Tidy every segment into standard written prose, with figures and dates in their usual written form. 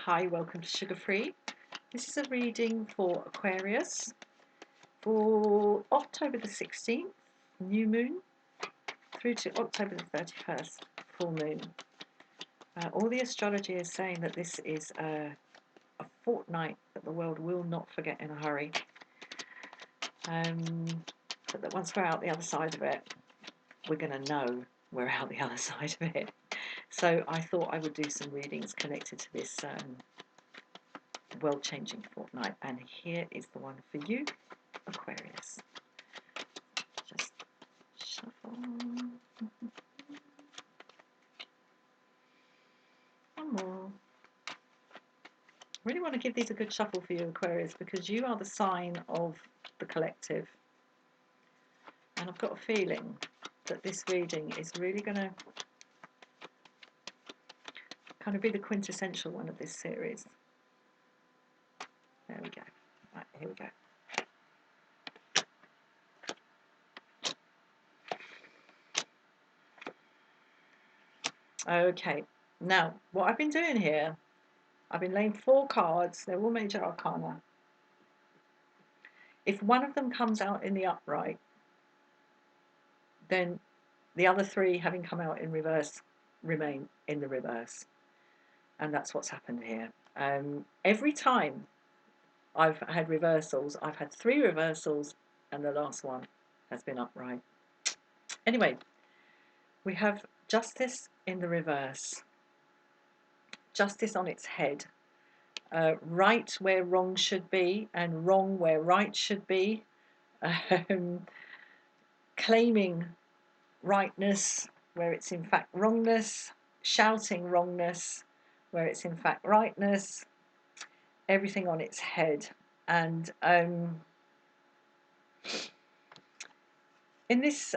Hi, welcome to Sugar Free. This is a reading for Aquarius for October the 16th, new moon, through to October the 31st, full moon. All the astrology is saying that this is a fortnight that the world will not forget in a hurry. But that once we're out the other side of it, we're going to know we're out the other side of it. So I thought I would do some readings connected to this world-changing fortnight, and here is the one for you, Aquarius. Just shuffle. One more. Really want to give these a good shuffle for you, Aquarius, because you are the sign of the collective, and I've got a feeling that this reading is really going to kind of be the quintessential one of this series. There we go. Right, here we go. Okay, now what I've been doing here, I've been laying 4 cards. They're all major arcana. If one of them comes out in the upright, then the other 3, having come out in reverse, remain in the reverse. And that's what's happened here. Every time I've had reversals, I've had 3 reversals, and the last one has been upright. Anyway, we have justice in the reverse. Justice on its head. Right where wrong should be, and wrong where right should be. Claiming rightness where it's in fact wrongness. Shouting wrongness where it's in fact rightness. Everything on its head. And in this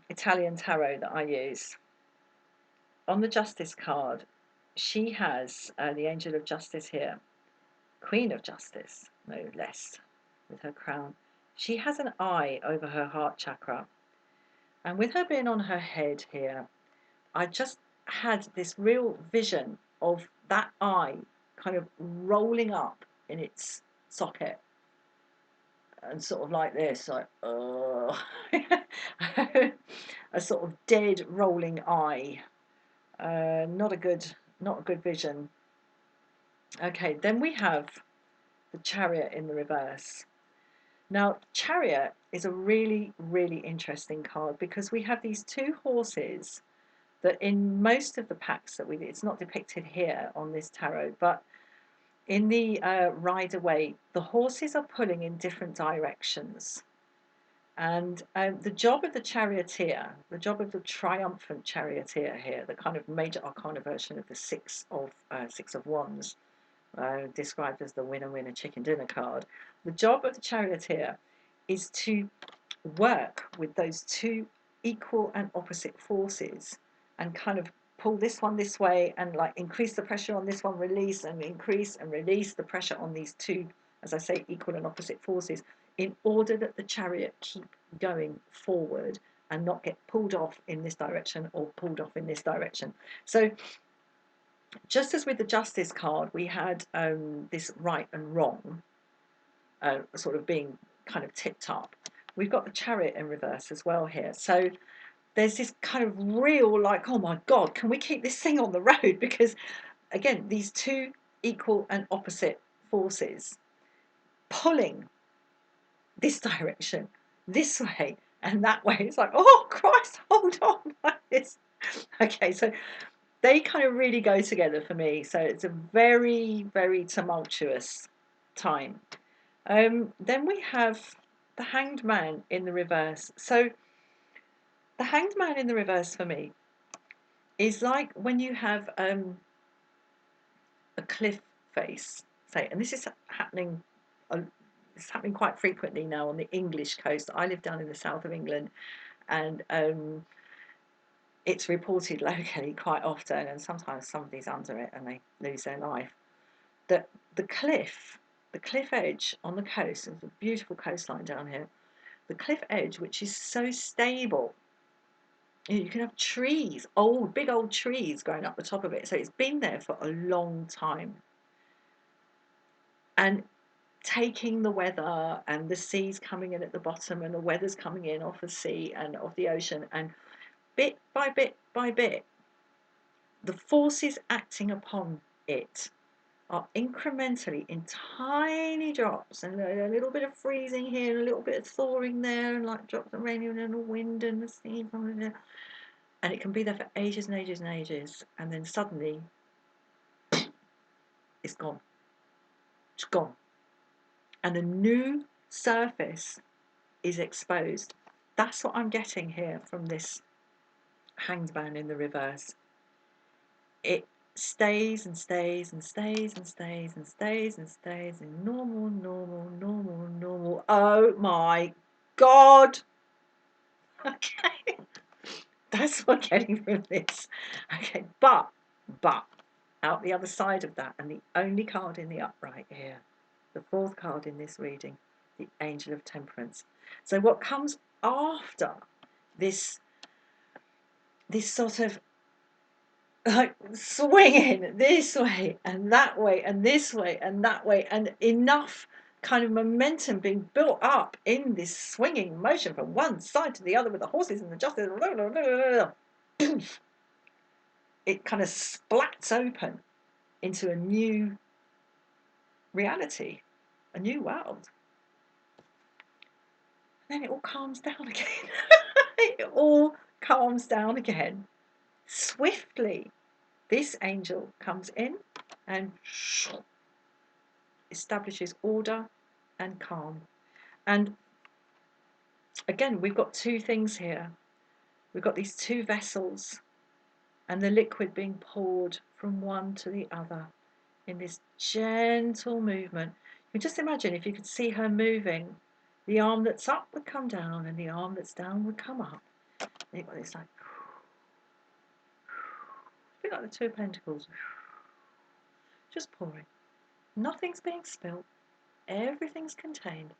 Italian tarot that I use, on the Justice card, she has the Angel of Justice here, Queen of Justice, no less, with her crown. She has an eye over her heart chakra, and with her being on her head here, I just had this real vision of that eye kind of rolling up in its socket, and sort of like this, like a sort of dead rolling eye. Not a good vision. Okay, then we have the Chariot in the reverse. Now, Chariot is a really, really interesting card because we have these 2 horses that in most of the packs that it's not depicted here on this tarot, but in the Rider-Waite, the horses are pulling in different directions. And the job of the charioteer, the job of the triumphant charioteer here, the kind of major arcana version of the Six of Wands, described as the winner chicken dinner card. The job of the charioteer is to work with those 2 equal and opposite forces and kind of pull this one this way and like increase the pressure on this one, release and increase and release the pressure on these 2, as I say, equal and opposite forces, in order that the chariot keep going forward and not get pulled off in this direction or pulled off in this direction. So just as with the Justice card, we had this right and wrong sort of being kind of tipped up. We've got the Chariot in reverse as well here. So there's this kind of real like, oh my God, can we keep this thing on the road? Because again, these 2 equal and opposite forces pulling this direction, this way and that way. It's like, oh Christ, hold on like this. Okay, so they kind of really go together for me. So it's a very, very tumultuous time. Then we have the Hanged Man in the reverse. So the Hanged Man in the reverse for me is like when you have a cliff face, say, and this is happening. It's happening quite frequently now on the English coast. I live down in the south of England, and it's reported locally quite often, and sometimes somebody's under it and they lose their life. That the cliff edge on the coast, there's a beautiful coastline down here, the cliff edge, which is so stable. You can have trees, big old trees growing up the top of it. So it's been there for a long time. and taking the weather and the seas coming in at the bottom and the weather's coming in off the sea and off the ocean, and bit by bit by bit, the forces acting upon it are incrementally in tiny drops, and a little bit of freezing here and a little bit of thawing there, and like drops of rain and a wind and the sea coming there, and it can be there for ages and ages and ages, and then suddenly it's gone. It's gone. And a new surface is exposed. That's what I'm getting here from this Hanged Man in the reverse. It stays and stays and stays and stays and stays and stays in normal, normal, normal, normal. Oh my God. Okay. That's what I'm getting from this. Okay, but out the other side of that, and the only card in the upright here, the fourth card in this reading, the Angel of Temperance. So what comes after this sort of like swinging this way and that way and this way and that way, and enough kind of momentum being built up in this swinging motion from one side to the other with the horses and the justice, it kind of splats open into a new reality, a new world. And then it all calms down again. It all calms down again. Swiftly, this angel comes in and establishes order and calm. And again, we've got two things here. We've got these two vessels and the liquid being poured from one to the other in this gentle movement. You can just imagine if you could see her moving, the arm that's up would come down and the arm that's down would come up. And you've got this like, a bit like the Two of Pentacles, just pouring. Nothing's being spilt, everything's contained.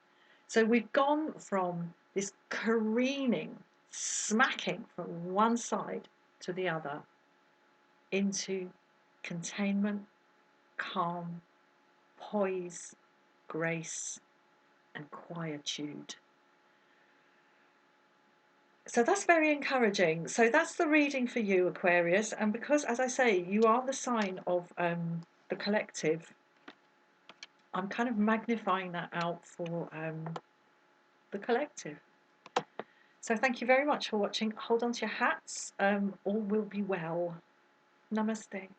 So we've gone from this careening, smacking from one side to the other into containment, calm, poise, grace, and quietude. So that's very encouraging. So that's the reading for you, Aquarius. And because, as I say, you are the sign of the collective, I'm kind of magnifying that out for the collective. So thank you very much for watching. Hold on to your hats. All will be well. Namaste.